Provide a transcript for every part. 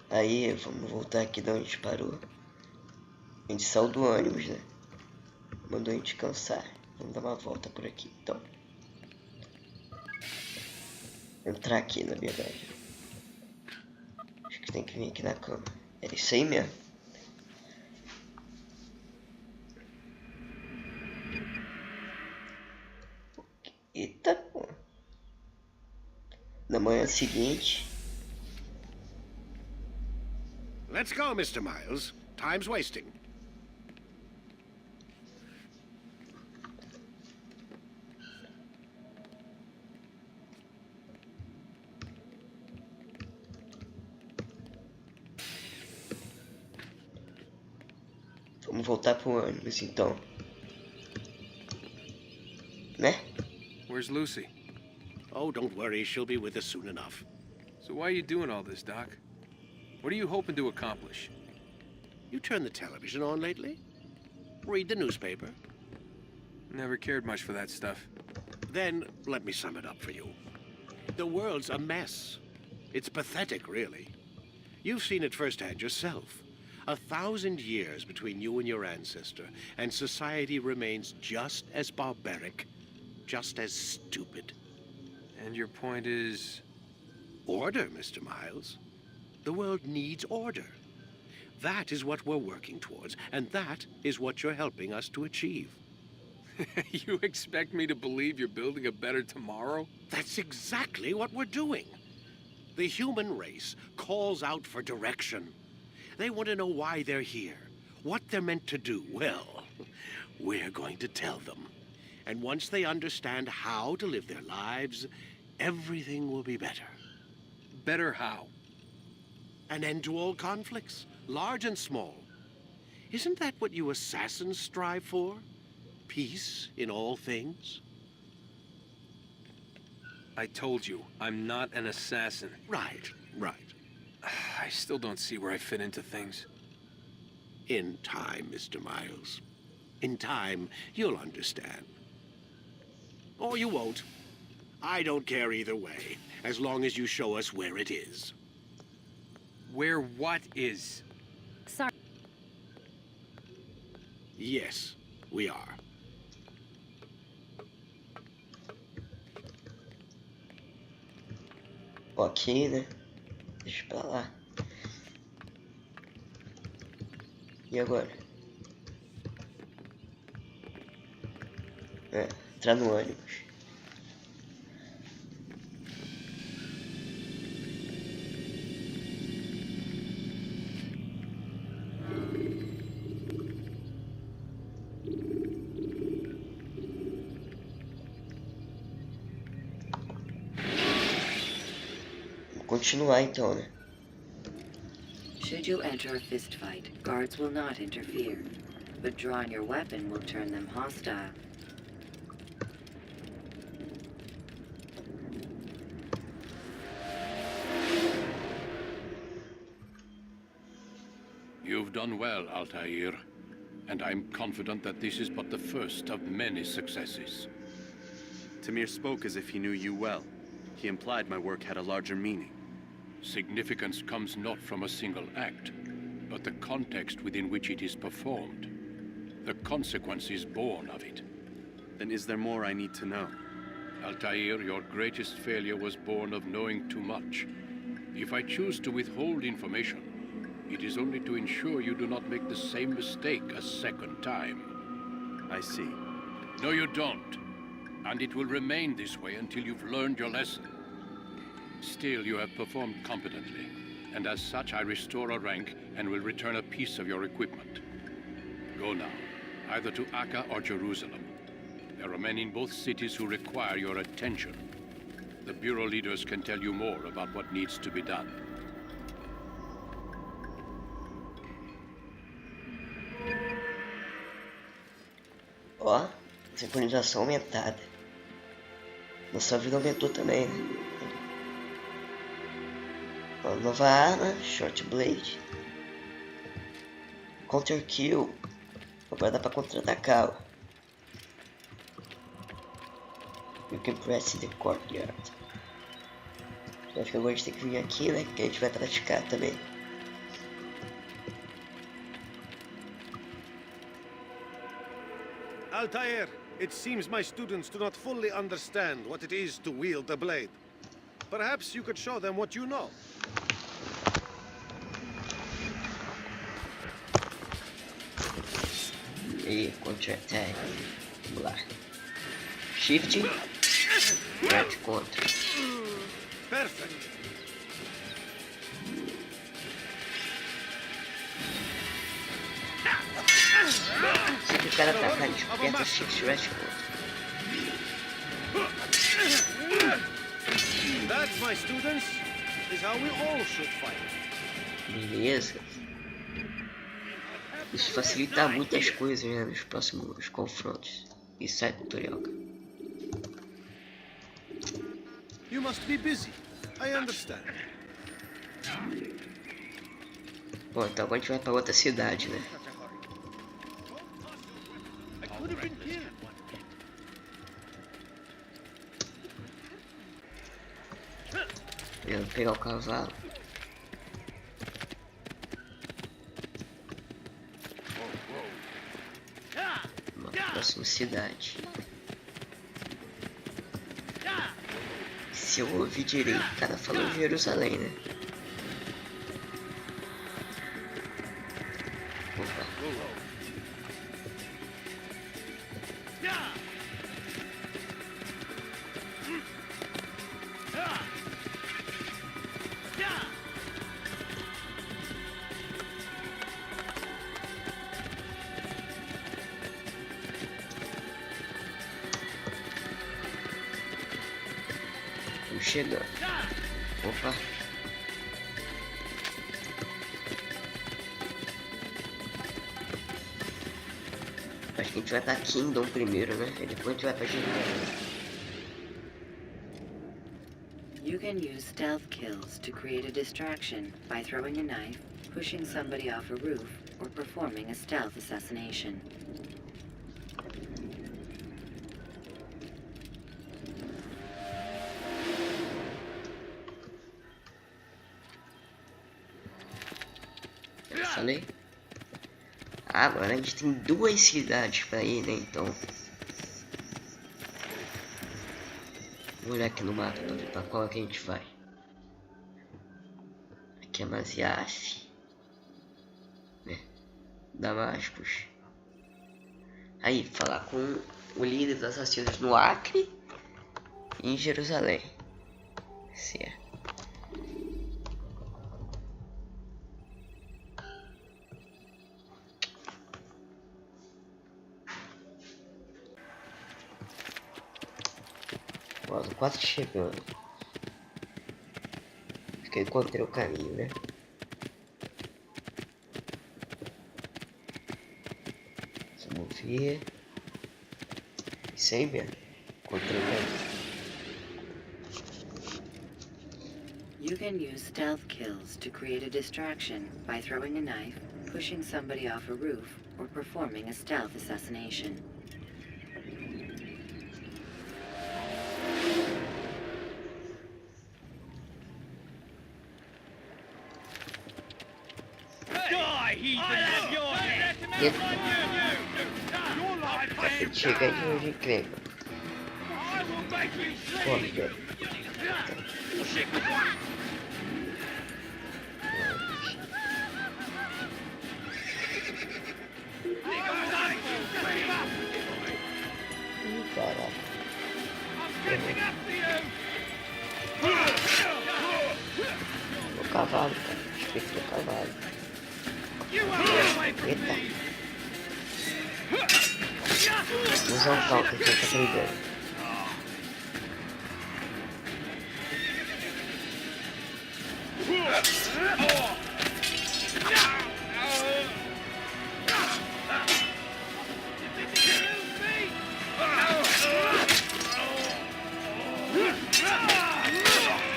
Aí, vamos voltar aqui de onde a gente parou. A gente saiu do ônibus, né? Mandou a gente cansar. Vamos dar uma volta por aqui, então. Entrar aqui, na verdade. Acho que tem que vir aqui na cama. É isso aí mesmo. Eita, pô. Na manhã seguinte... Let's go, Mr. Miles. Time's wasting. Vamos voltar pro ônibus, então. Né? Where's Lucy? Oh, don't worry. She'll be with us soon enough. So why are you doing all this, Doc? What are you hoping to accomplish? You turned the television on lately? Read the newspaper? Never cared much for that stuff. Then, let me sum it up for you. The world's a mess. It's pathetic, really. You've seen it firsthand yourself. 1,000 years between you and your ancestor, and society remains just as barbaric, just as stupid. And your point is... Order, Mr. Miles. The world needs order. That is what we're working towards, and that is what you're helping us to achieve. You expect me to believe you're building a better tomorrow? That's exactly what we're doing. The human race calls out for direction. They want to know why they're here, what they're meant to do. Well, we're going to tell them. And once they understand how to live their lives, everything will be better. Better how? An end to all conflicts, large and small. Isn't that what you assassins strive for? Peace in all things? I told you, I'm not an assassin. Right, right. I still don't see where I fit into things. In time, Mr. Miles. In time, you'll understand. Or you won't. I don't care either way, as long as you show us where it is. Where what is? Sorry. Yes, we are. Ok, né? Deixa pra lá. E agora? Entrar no ônibus. Continuar então, né? Should you enter a fistfight, guards will not interfere, but drawing your weapon will turn them hostile. You've done well, Altair, and I'm confident that this is but the first of many successes. Tamir spoke as if he knew you well. He implied my work had a larger meaning. Significance comes not from a single act, but the context within which it is performed. The consequences born of it. Then is there more I need to know? Altair, your greatest failure was born of knowing too much. If I choose to withhold information, it is only to ensure you do not make the same mistake a second time. I see. No, you don't. And it will remain this way until you've learned your lesson. Still, you have performed competently, and as such I restore a rank and will return a piece of your equipment. Go now, either to Acre or Jerusalem. There are men in both cities who require your attention. The Bureau leaders can tell you more about what needs to be done. Ó, sincronização aumentada. Nossa vida aumentou também, né? Uma nova arma, Short Blade. Counter Kill. Agora dá pra contra-atacar, ó. You can press the courtyard. Acho que agora a gente tem que vir aqui, né? Que a gente vai praticar também. Altair, it seems my students do not fully understand what it is to wield the blade. Perhaps you could show them what you know. E contra-attack. Vamos lá. Shift. Right contra. Perfect. Se o cara atacar de perto, shift right contra. That, my students, is how we all should fight. Beleza. Isso facilita muitas coisas, né, nos próximos confrontos. Isso é tutorial, cara. You must be busy. I understand. Bom, então agora a gente vai pra outra cidade, né? Eu vou pegar o cavalo. Uma próxima cidade. Se eu ouvir direito, o cara falou Jerusalém, né? Opa. Vamos chegando. Opa. Acho que a gente vai pra Kingdom primeiro, né? E depois a gente vai pra Jerusalém. You can use stealth kills to create a distraction by throwing a knife, pushing somebody off a roof, or performing a stealth assassination. Eu falei. Agora a gente tem duas cidades pra ir, né? Então. Vou olhar aqui no mapa pra ver pra qual que a gente vai. Aqui é Maziaf, né? Damascus. Aí, falar com o líder dos assassinos no Acre e em Jerusalém. Certo. Ó, tô quase chegando. Acho que eu encontrei o caminho, né? Vamos ver. Isso aí mesmo. Encontrei o caminho. You can use stealth kills to create a distraction by throwing a knife, pushing somebody off a roof, or performing a stealth assassination. Chega aí de onde creme. Corre, velho. Caraca. O cavalo, cara. Respeita o cavalo. Eita. Vou usar um counter que ele tá brigando.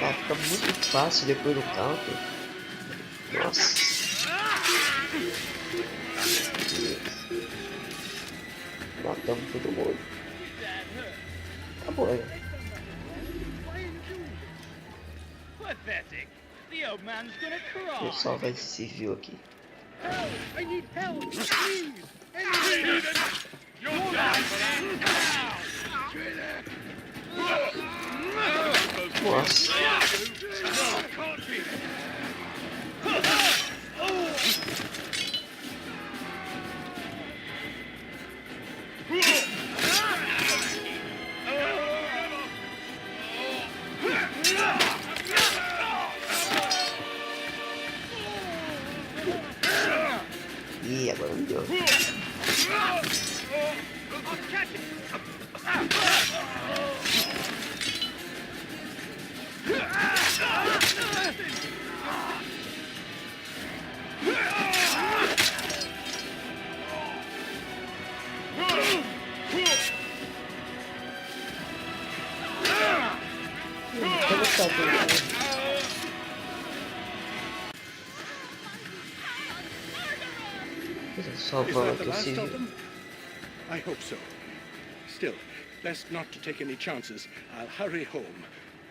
Tá, fica muito fácil depois do counter. Nossa. Matamos todo mundo. Acabou, né? Deixa eu salvar esse civil aqui. Nossa. Ih, agora não deu. Como está tudo? Is that the last of them? I hope so. Still, best not to take any chances. I'll hurry home.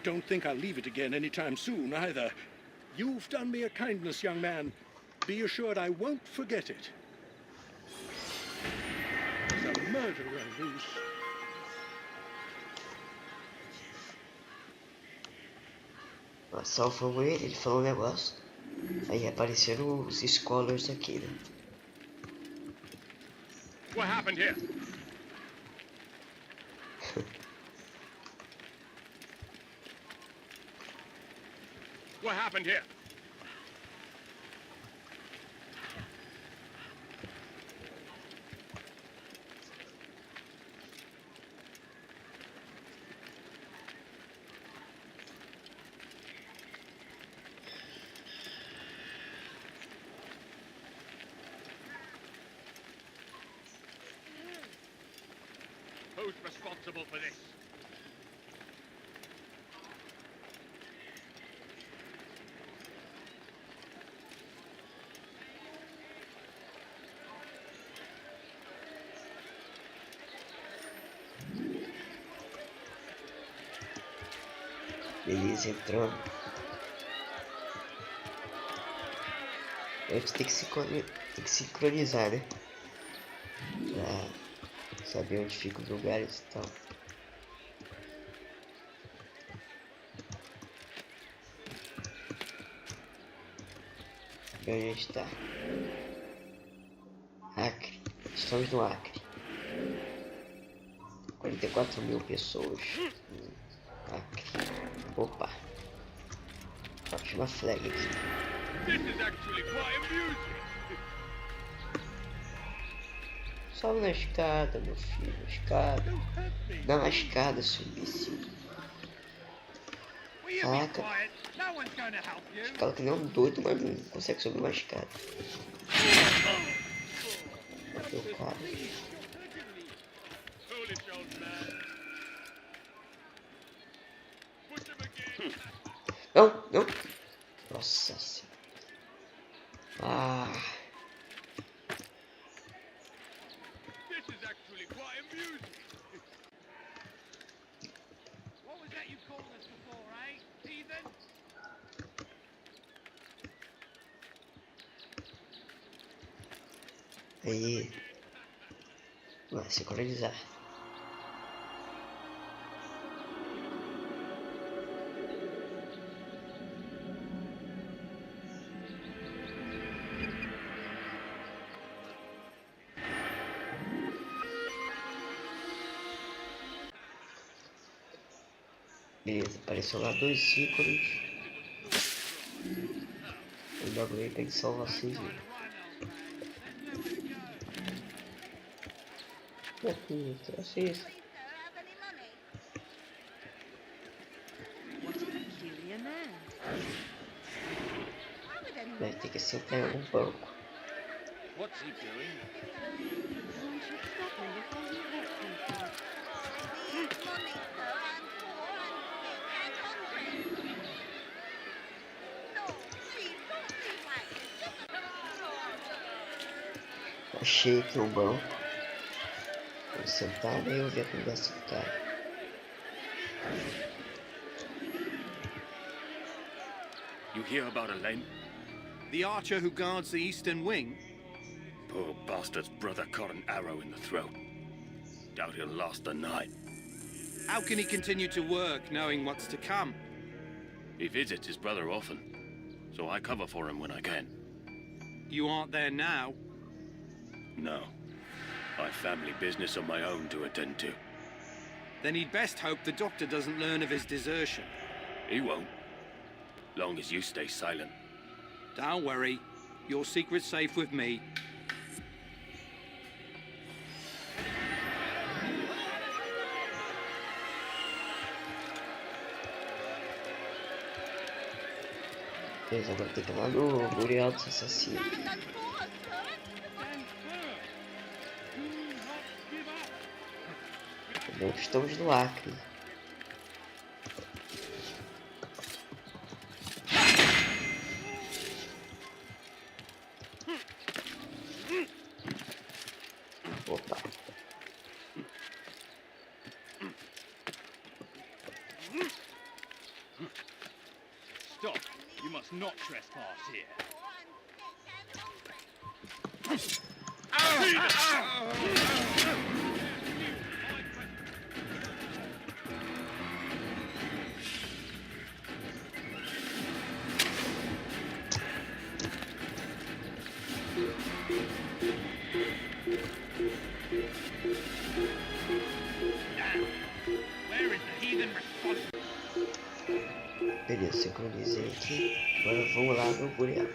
Don't think I'll leave it again anytime soon, either. You've done me a kindness, young man. Be assured I won't forget it. There's a murderer loose. Salvou ele falou um negócio. Aí apareceram os scholars aqui, né? What happened here? What happened here? Who's responsible for this? Beleza, entrou. A gente tem que sincronizar, né? Pra saber onde ficam os lugares e tal. E onde a gente tá? Acre. Estamos no Acre. 44.000 pessoas. Acre. Opa. Ótima flag aqui. This is actually quite amusing. Sobe na escada, meu filho. Escada. Dá na escada, seu imbecil. Caraca. Escala que nem um doido, mas não consegue subir uma escada. Bateu o cara. Não, não. Nossa senhora. Ah. This is actually quite amusing. What was that you called us before, eh? Heathen? Aí. Vai sincronizar. Beleza, apareceu lá 2 círculos. O bagulho aí tem que salvar assim. Aqui, isso. Vai ter que sentar em algum banco. What's he doing? Achei aqui um banco. Vou sentar e eu ver a conversa do cara. You hear about Alain? The archer who guards the eastern wing? Poor bastard's brother caught an arrow in the throat. Doubt he'll last the night. How can he continue to work knowing what's to come? He visits his brother often, so I cover for him when I can. You aren't there now. No. I've family business of my own to attend to. Then he'd best hope the doctor doesn't learn of his desertion. He won't. Long as you stay silent. Don't worry. Your secret's safe with me. Beleza, agora tem que ir lá no Burial dos Assassinos. Bom, estamos no Acre. Opa. Stop. You must not trespass here. Where is the heathen responsible? Beleza, sincronizei aqui. Agora vamos lá no Burial.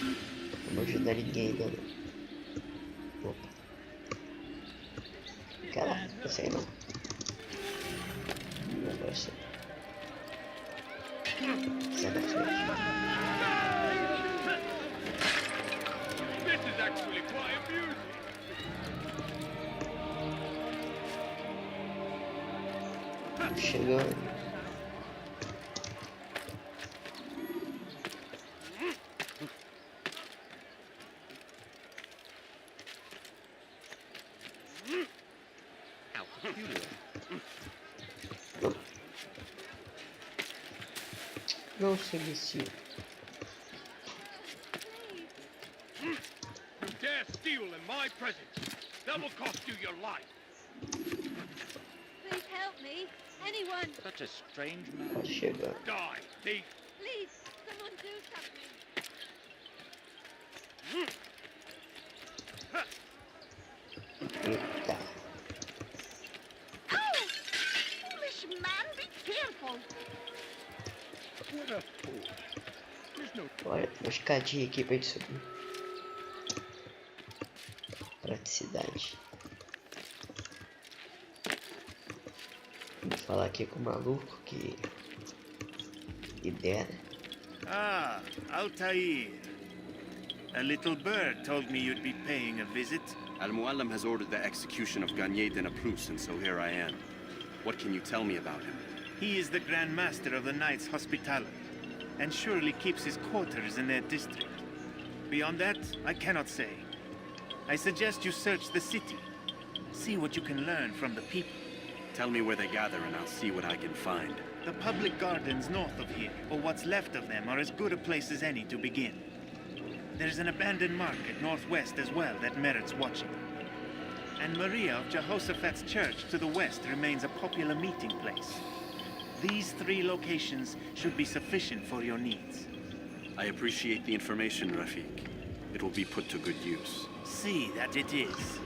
Não vou ajudar ninguém ainda não. Opa. Caraca, não sei não. Não vai ser. Sai da frente. This is actually quite amusing. Chegando. Não se imbecil. You dare steal in my presence. That will cost you your life. Please help me. Anyone. Such a strange man. Pode chegar. Die, thief. Please, someone do something. Eita. Oh! Foolish man, be careful. What a fool. There's no Olha, uma escadinha aqui pra gente subir. Praticidade. Vou falar aqui com o maluco que lidera. Ah, Altair. A little bird told me you'd be paying a visit. Al-Muallim has ordered the execution of Garnier de Naplouse, and so here I am. What can you tell me about him? He is the Grand Master of the Knights Hospitaller, and surely keeps his quarters in their district. Beyond that, I cannot say. I suggest you search the city. See what you can learn from the people. Tell me where they gather and I'll see what I can find. The public gardens north of here, or what's left of them, are as good a place as any to begin. There's an abandoned market northwest as well that merits watching. And Maria of Jehoshaphat's church to the west remains a popular meeting place. These three locations should be sufficient for your needs. I appreciate the information, Rafiq. It will be put to good use. See that it is.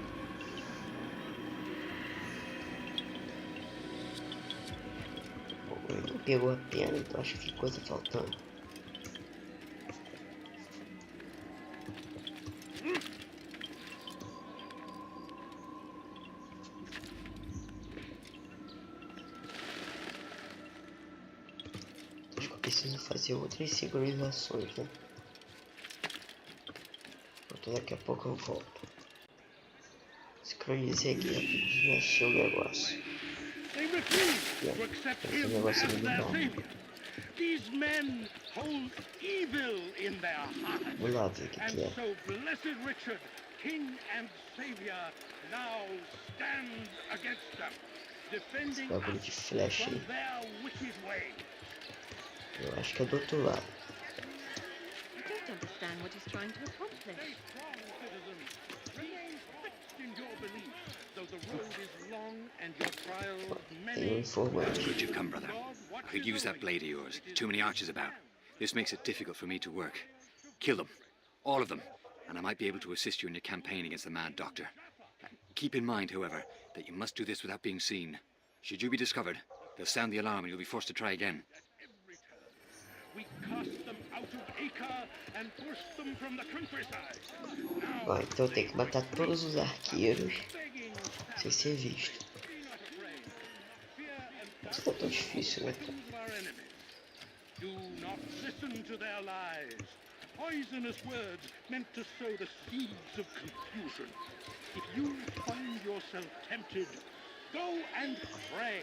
Ele não pegou a pena, então acho que tem coisa faltando. Acho que eu preciso fazer outras sincronizações, né? Então daqui a pouco eu volto. Sincronizei aqui rapidinho, achei o negócio. They refuse to accept him as their savior. These men hold evil in their hearts. Vamos lá ver o que And é. so blessed Richard, king and savior, now stands against them, defending Bagulho de us flecha from aí. their wicked ways. Eu acho que é do outro lado. I don't understand what he's trying to accomplish. Stay strong, citizens. Remain fixed in your belief. though the road is long and your trials Tem many. informante. Good you've come, brother. I could use that blade of yours. Too many archers about. This makes it difficult for me to work. Kill them. All of them. And I might be able to assist you in your campaign against the Mad Doctor. Keep in mind, however, that you must do this without being seen. Should you be discovered, they'll sound the alarm and you'll be forced to try again. We cast them out of Acre and pushed them from the countryside. Ó, então tem que matar todos os arqueiros sem ser visto. Isso tá tão difícil, né? Do not listen to their lies. Poisonous words meant to sow the seeds of confusion. If you find yourself tempted, go and pray.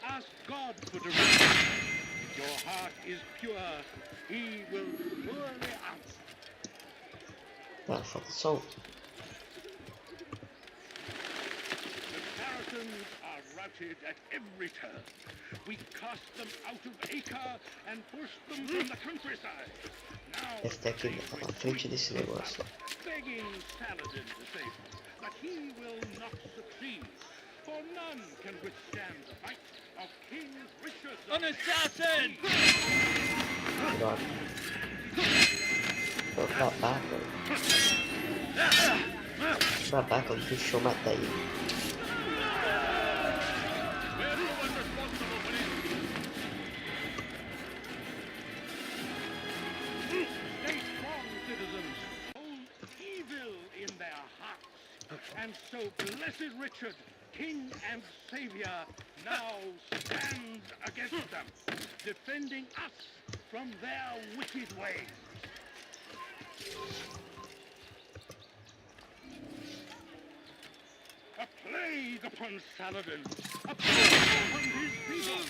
Ask God for direction. If your heart is pure, He will surely answer. Ah, falta só um. The Saracens are routed at every turn. We cast them out of Acre and pushed them from the countryside. Now Deve ter aqui na frente desse negócio. begging Saladin to save them, but he will not succeed. For none can withstand the might of King Richard. An assassin! Droga. Ô, babaca. Babaca, não deixou matar ele. Stay strong, citizens. Hold evil in their hearts. And so blessed Richard, King and Savior, now stands against them, defending us from their wicked ways. A plague upon Saladin, a plague upon his people.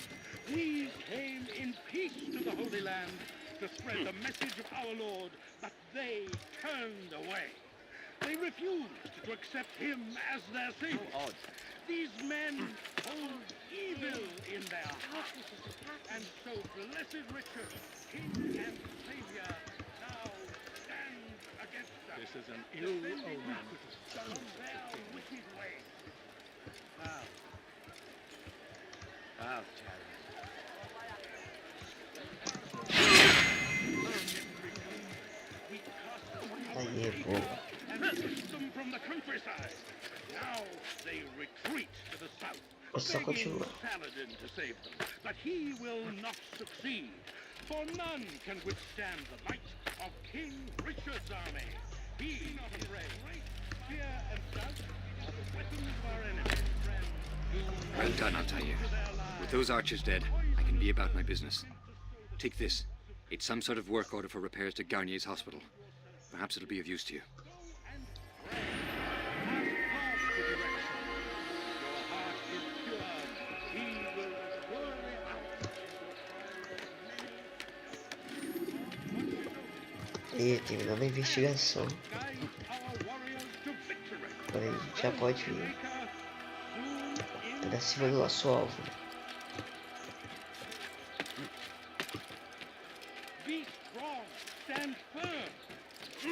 We came in peace to the Holy Land to spread the message of our Lord, but they turned away. They refused to accept him as their savior. These men hold evil in their hearts, and so blessed Richard, King and Savior, now stands against them. This is an ill omen from their wicked ways. Aí, pô. And pushed them from the countryside. Now they retreat to the south, É só begging continuar. Saladin to save them. But he will not succeed, for none can withstand the might of King Richard's army. Be not afraid. Fear and doubt are the weapons of our enemies, friend. Do Well done, Altair. With those archers dead, I can be about my business. Take this. It's some sort of work order for repairs to Garnier's hospital. Perhaps it'll be of use to you. E terminando a investigação. Agora a gente já pode ir pra cima do nosso alvo. Be strong, stand firm. Do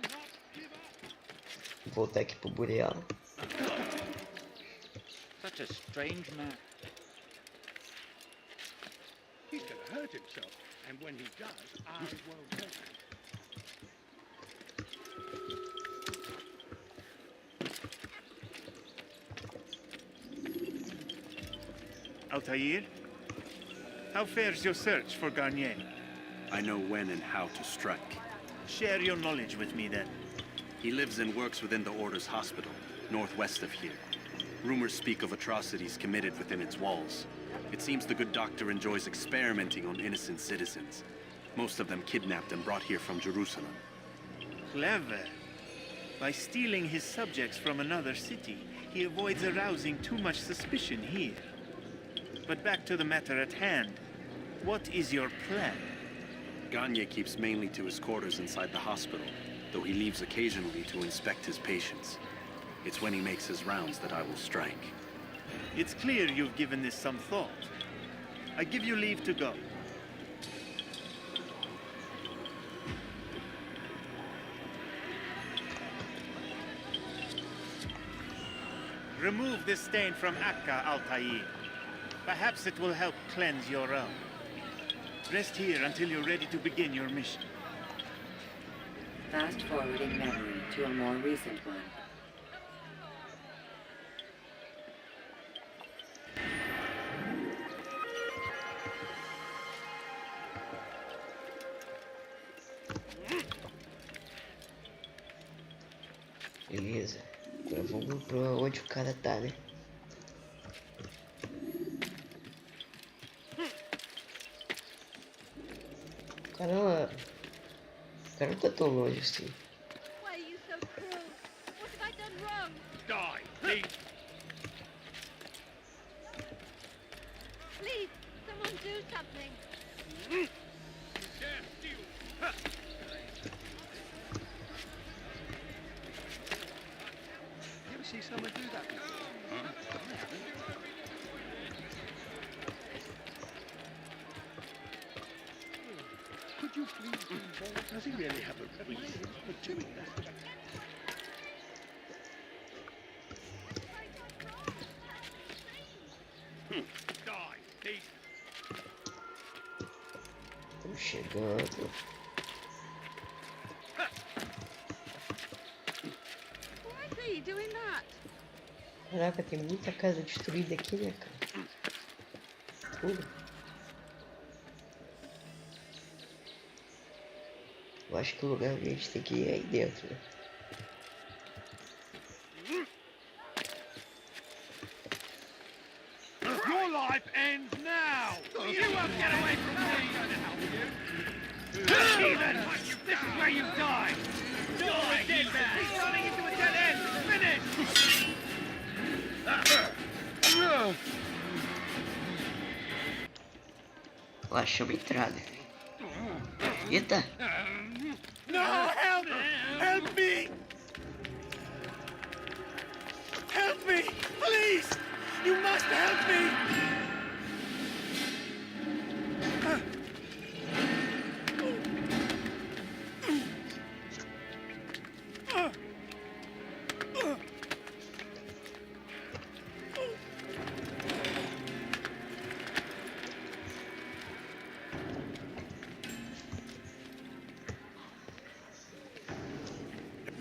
not give up. Voltar aqui pro Burial. Such a strange man. He's gonna hurt himself, and when he does, I won't help him. Altair, how fares your search for Garnier? I know when and how to strike. Share your knowledge with me then. He lives and works within the Order's hospital, northwest of here. Rumors speak of atrocities committed within its walls. It seems the good doctor enjoys experimenting on innocent citizens. Most of them kidnapped and brought here from Jerusalem. Clever. By stealing his subjects from another city, he avoids arousing too much suspicion here. But back to the matter at hand. What is your plan? Garnier keeps mainly to his quarters inside the hospital, though he leaves occasionally to inspect his patients. It's when he makes his rounds that I will strike. It's clear you've given this some thought. I give you leave to go. Remove this stain from Acre, Altair. Perhaps it will help cleanse your realm. Rest here until you're ready to begin your mission. Fast-forwarding memory to a more recent one. Beleza. Agora vamos pra onde o cara tá, né? O cara não tá tão longe assim. Why are you so cruel? What have I done wrong? Die, please. Please, someone do something. You dare steal? You ever see someone do that before? Could you please be more? Does he really have a reason for doing that? Die, please. Estamos chegando. Why is he doing that? Caraca, tem muita casa destruída aqui, né, cara? Eu acho que o lugar onde a gente tem que ir é aí dentro, né? Your life ends now. You won't get away from me. Steven, this is where you die. You're a dead man. He's turning into a dead end. Finish. Ó, achamos a entrada. Eita! No, help! Help me! Help me! Please! You must help me!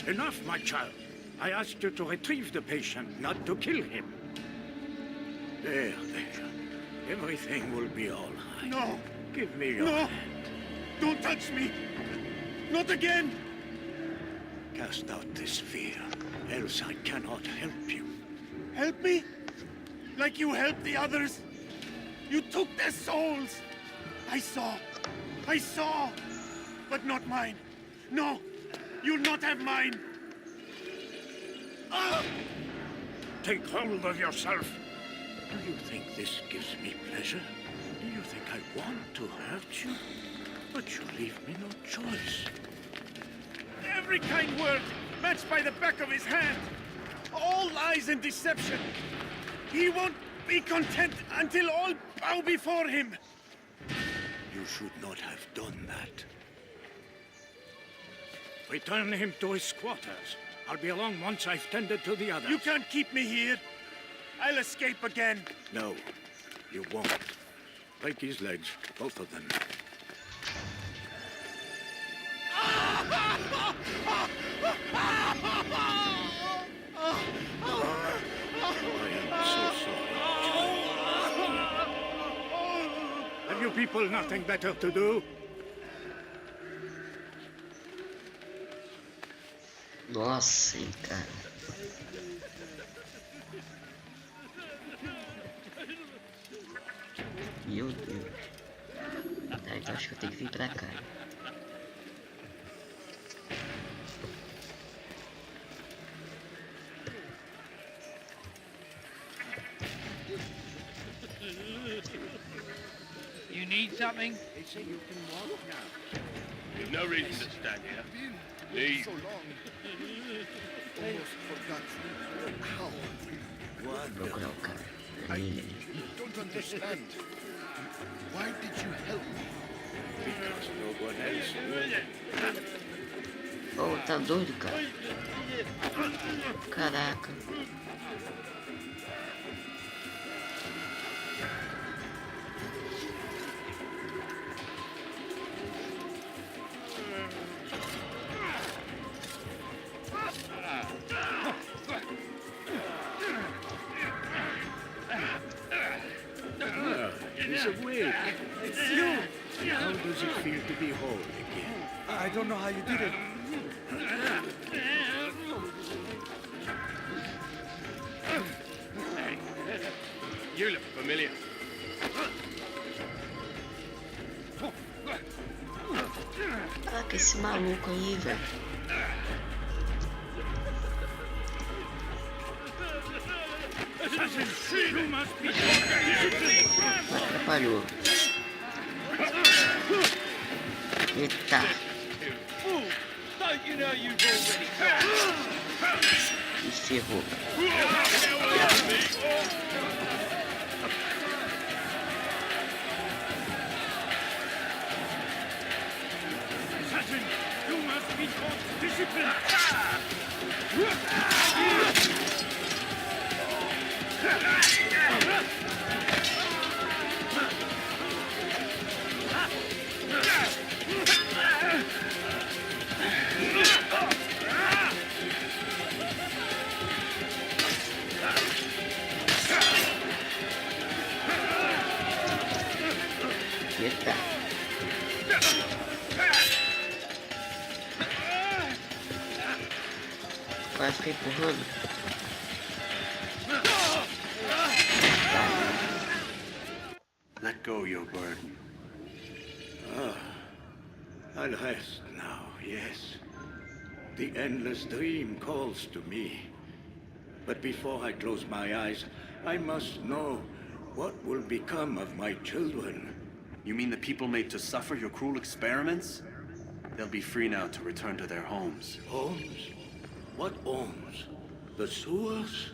Enough, my child. I asked you to retrieve the patient, not to kill him. There. Everything will be all right. No! Give me your No! hand. Don't touch me! Not again! Cast out this fear, else I cannot help you. Help me? Like you helped the others? You took their souls! I saw! But not mine. No! You'll not have mine! Ah! Take hold of yourself. Do you think this gives me pleasure? Do you think I want to hurt you? But you leave me no choice. Every kind word matched by the back of his hand. All lies and deception. He won't be content until all bow before him. You should not have done that. Return him to his quarters. I'll be along once I've tended to the others. You can't keep me here. I'll escape again. No, you won't. Break his legs, both of them. I am so sorry. Have you people nothing better to do? Nossa, hein, cara. Meu Deus. Tá, então acho que eu tenho que vir pra cá. You need something? They say you can walk now. You've no reason to stand here. Leave. Almost forgot how. Vou procurar o cara. I don't understand. Why did you help me? Because no one else would. Oh, tá doido, cara. Caraca. He's awake. It's you. How does it feel to be whole again? I don't know how you did it. You look familiar. Caraca, esse maluco aí, velho. Atrapalhou. Eita. E ferrou. Eita. Vai ficar empurrando. Let go your burden. I'll rest now, yes. The endless dream calls to me. But before I close my eyes, I must know what will become of my children. You mean the people made to suffer your cruel experiments? They'll be free now to return to their homes. Homes? What homes? The sewers?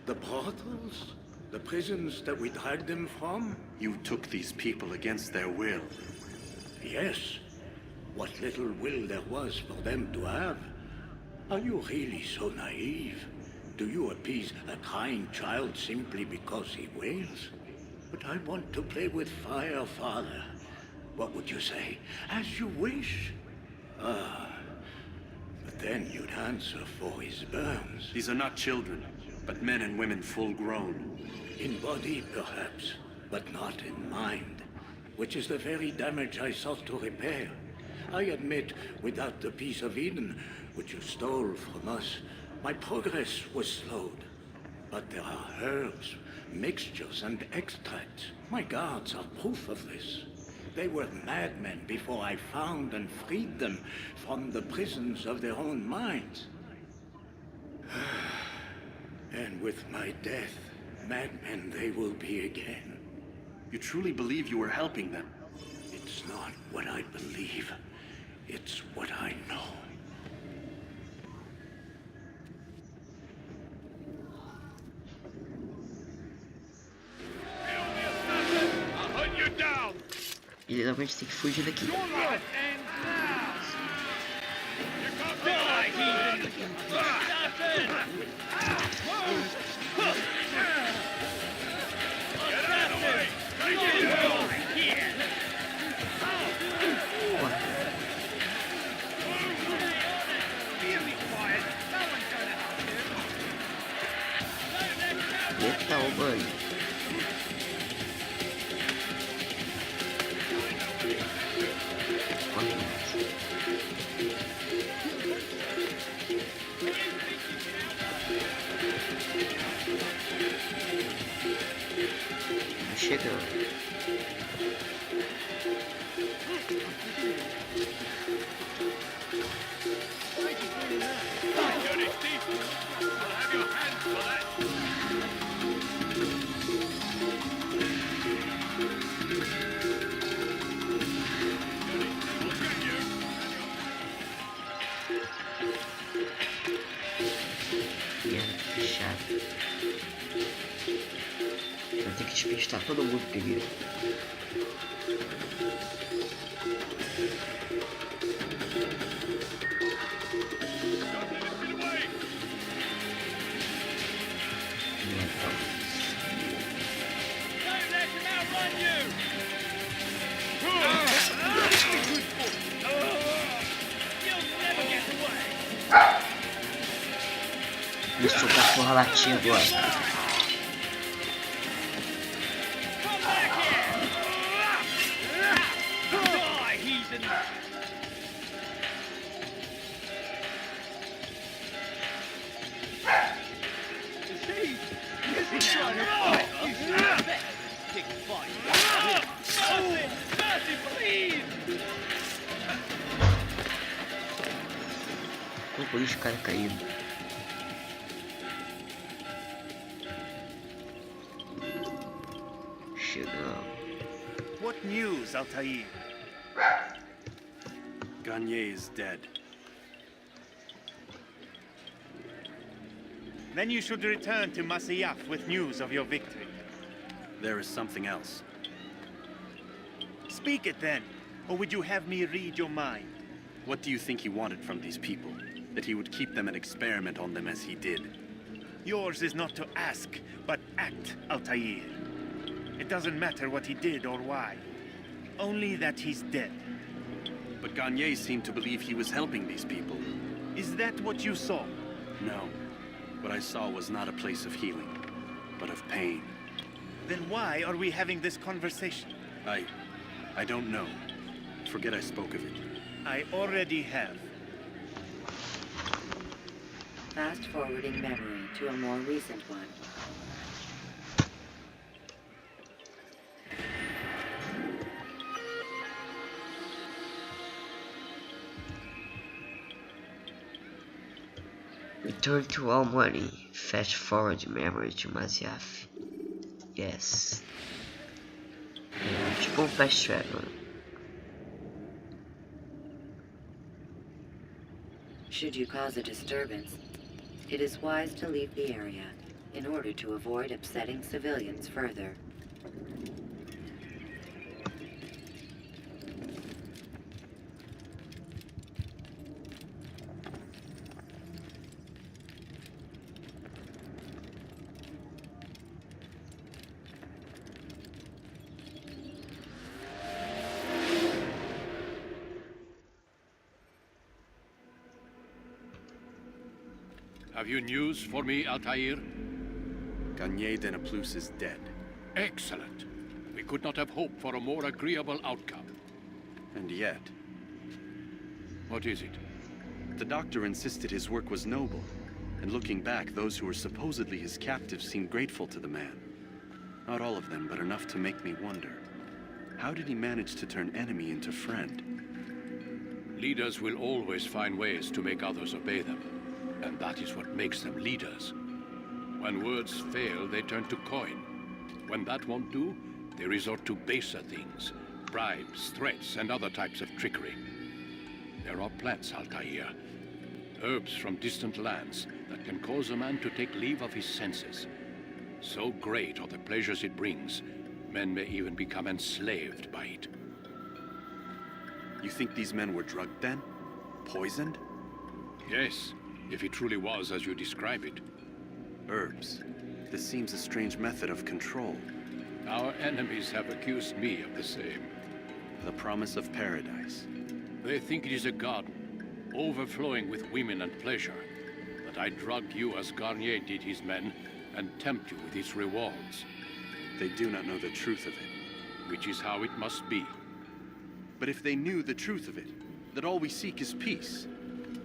The brothels? The prisons that we dragged them from? You took these people against their will. Yes. What little will there was for them to have. Are you really so naive? Do you appease a crying child simply because he wails? But I want to play with fire, Father. What would you say? As you wish. But then you'd answer for his burns. These are not children, but men and women full grown. In body, perhaps, but not in mind, which is the very damage I sought to repair. I admit, without the piece of Eden, which you stole from us, my progress was slowed. But there are herbs, mixtures, and extracts. My guards are proof of this. They were madmen before I found and freed them from the prisons of their own minds. And with my death, madmen they will be again. You truly believe you were helping them? It's not what I believe. It's what I know. E literalmente tem que fugir daqui. Eita, o banho. Chegando. Fechado. Eu tenho que despistar todo mundo primeiro. Começou o cachorro a latir agora. Por isso o cara caiu. Chegamos. What news, Altair? Garnier is dead. Then you should return to Masyaf with news of your victory. There is something else. Speak it then, or would you have me read your mind? What do you think he wanted from these people? That he would keep them and experiment on them as he did? Yours is not to ask, but act, Altair. It doesn't matter what he did or why. Only that he's dead. But Garnier seemed to believe he was helping these people. Is that what you saw? No. What I saw was not a place of healing, but of pain. Then why are we having this conversation? I don't know. Forget I spoke of it. I already have. Fast-forwarding memory to a more recent one. Return to all money. Fast forward memory to Masyaf. Yes. Tipo fast travel. Should you cause a disturbance, it is wise to leave the area in order to avoid upsetting civilians further. Have you news for me, Altair? Garnier de Naplouse is dead. Excellent. We could not have hoped for a more agreeable outcome. And yet... What is it? The doctor insisted his work was noble. And looking back, those who were supposedly his captives seemed grateful to the man. Not all of them, but enough to make me wonder. How did he manage to turn enemy into friend? Leaders will always find ways to make others obey them. And that is what makes them leaders. When words fail, they turn to coin. When that won't do, they resort to baser things. Bribes, threats, and other types of trickery. There are plants, Altair. Herbs from distant lands that can cause a man to take leave of his senses. So great are the pleasures it brings, men may even become enslaved by it. You think these men were drugged then? Poisoned? Yes. If it truly was as you describe it. Herbs. This seems a strange method of control. Our enemies have accused me of the same. The promise of paradise. They think it is a garden, overflowing with women and pleasure. That I drug you as Garnier did his men, and tempt you with its rewards. They do not know the truth of it. Which is how it must be. But if they knew the truth of it, that all we seek is peace,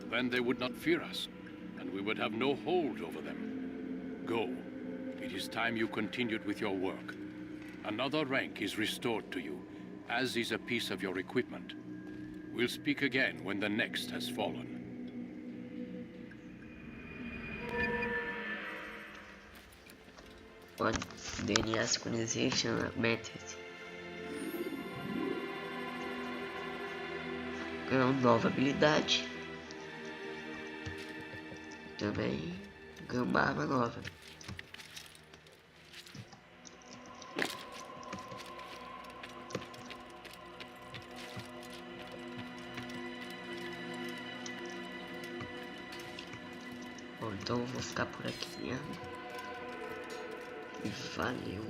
then they would not fear us, and we would have no hold over them. Go. It is time you continued with your work. Another rank is restored to you, as is a piece of your equipment. We'll speak again when the next has fallen. One DNA synchronization method. Ganhou nova habilidade. Também ganhou uma arma nova. Bom, então eu vou ficar por aqui mesmo. E valeu.